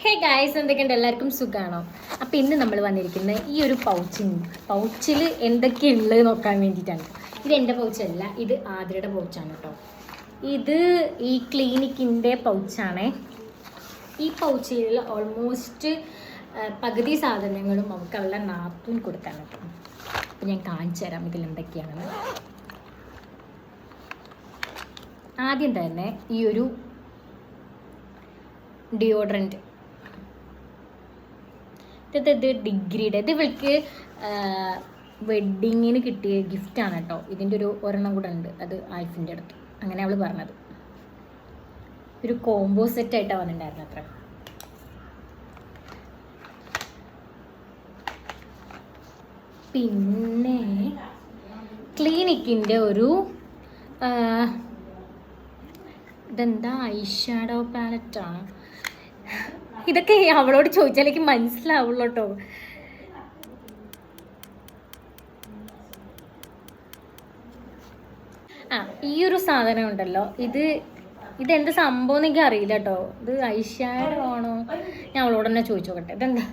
Hey guys, എന്തൊക്കെയുണ്ട്? എല്ലാവർക്കും സുഖമാണോ? അപ്പം ഇന്ന് നമ്മൾ വന്നിരിക്കുന്നത് ഈ ഒരു പൗച്ചിൽ എന്തൊക്കെയുള്ളത് നോക്കാൻ വേണ്ടിയിട്ടാണ്. ഇത് എൻ്റെ പൗച്ചല്ല, ഇത് ആതിരയുടെ പൗച്ചാണ് കേട്ടോ. ഇത് ഈ ക്ലിനിക്കിൻ്റെ പൗച്ചാണ്. ഈ പൗച്ചിൽ ഓൾമോസ്റ്റ് പകുതി സാധനങ്ങളും നമുക്ക് അവളുടെ നാത്തൂൻ കൊടുക്കാൻ കേട്ടോ. അപ്പം ഞാൻ കാണിച്ചു തരാം ഇതിലെന്തൊക്കെയാണെന്ന്. ആദ്യം തന്നെ ഈ ഒരു ഡിയോഡ്രൻറ്റ്, ഇത് ഡിഗ്രിയുടെ, ഇത് ഇവൾക്ക് വെഡ്ഡിങ്ങിന് കിട്ടിയ ഗിഫ്റ്റാണ് കേട്ടോ. ഇതിൻ്റെ ഒരു ഒരെണ്ണം കൂടെ ഉണ്ട്, അത് ആയിഫിൻ്റെ അടുത്ത്, അങ്ങനെ അവൾ പറഞ്ഞത്. ഒരു കോംബോ സെറ്റായിട്ടാണ് വന്നിട്ടുണ്ടായിരുന്നു അത്ര. പിന്നെ ക്ലിനിക്കിൻ്റെ ഒരു ഇതെന്താ ഐഷാഡോ പാലറ്റാണ്. ഇതൊക്കെ അവളോട് ചോദിച്ചാലേക്ക് മനസ്സിലാവുള്ളൂ കേട്ടോ. ഈ ഒരു സാധനം ഉണ്ടല്ലോ, ഇതെന്ത് സംഭവം എനിക്ക് അറിയില്ല കേട്ടോ. ഇത് ഐഷാഡോ ആണോ? ഞാൻ അവളോട് തന്നെ ചോദിച്ചു നോക്കട്ടെ. ഇതെന്താ?